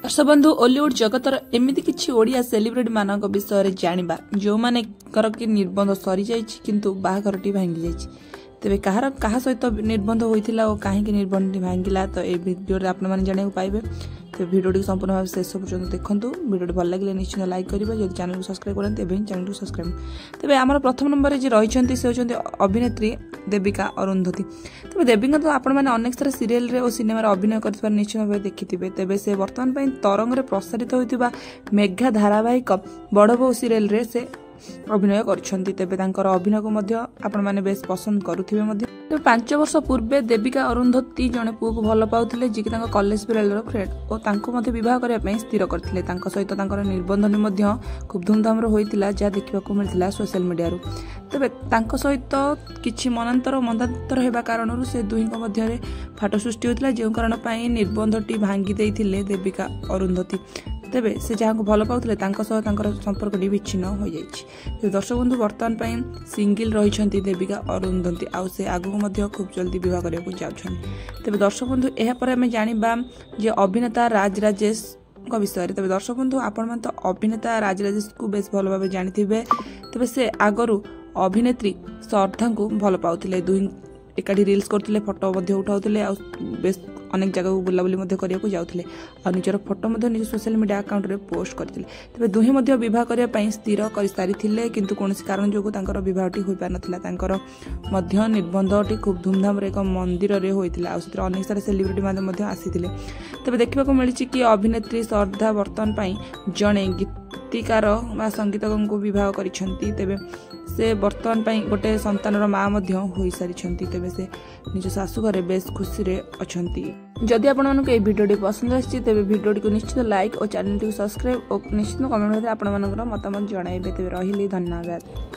दर्शक बंधु ओलीवुड जगतर एमती किसी ओडिया सेलिब्रिटी मान विषय जाना जो माने कि निर्बंध सरी जाइछि किंतु बाहाघर भांगी जाइछि तेबे कहार कहा सहित निर्बंध होइथिला और कहीं निर्बंध भांगिला तो ये वीडियो आप जाना पाइबे। तो वीडियो संपूर्ण भाव शेष पर्यटन देखूँ। वीडियो भल लगे निश्चित लाइक करेंगे जब चैनल को सब्सक्राइब करते चैनल को सब्सक्राइब। तेज आम प्रथम नंबर जी रही से होती अभिनेत्री देविका अरुंधती। तेज देविका तो आपण मैंने अनेक सारा सीरियल और सिनेमा अभिनय कर निश्चित भाव देखिथे। तेज से बर्तमान तरंग प्रसारित होता मेघा धारावाहिक बड़ बो सीरियल रे से अभिनय कर अभिनय को आपण मैंने बेस पसंद करुवे। 5 वर्ष पूर्वे देविका अरुंधती जड़े पुओ को भल पाउथिले जी कॉलेज पीरियड फ्रेंड और बह करने स्थिर करते सहित निर्बंधन खूब धूमधाम होता जहाँ देखा मिलता सोशल मीडिया। तेरे सहित किसी मनांतर मंदांतर होगा कारण से दुही मध्य फाट सृष्टि होता जो कारण निर्बंधटी भांगी देइथिले देविका अरुंधती। तेबे से जहाँ को भल पाउथिले संपर्क विच्छिन्न हो जाइछि। दर्शक बंधु बर्तमान सिंगल रही देविका अरुंधती आउ से आगु खूब जल्दी विवाह करने जाउछन। तेबे दर्शक बंधु एहापर आमे जानिबा जे अभिनेता राज राजेश विषय। तेज दर्शक बंधु आपण तो अभिनेता राज राजेश को बेस भल भाव जानिथिबे। तेबे से आगरू अभिनेत्री श्रद्धा को भल पाउथिले दुही एकाठी रील्स करथिले फोटो उठाउथिले आ बेस अनेक जगह को बुलाबुली करने जाउथिले आ निजर फोटो निज सोशल मीडिया अकाउंट रे पोस्ट करथिले। तेबे दुही विवाह करने स्थिर कर सारी किंतु कौन कारण जो बहटी हो पार ना निर्बंधटी खूब धूमधाम एक मंदिर रे होइथिला आ से अनेक सारा सेलिब्रिटी माने आसीथिले। तेबे देखा मिली कि अभिनेत्री श्रद्धा बर्तमान जड़े गीतिकार व संगीतज्ञ को बह कर से बर्तमान गोटे संतानर माँ हो सारी। तेबे से निज शाशुघर बेस खुशी रे अछंती। जदि आपण मानक ए वीडियो पसंद आछि तेबे वीडियो को निश्चित लाइक और चैनल को सब्सक्राइब और निश्चित कमेंट में आपण मानकर मतामत जणाइबे। तेबे रहिली धन्यवाद।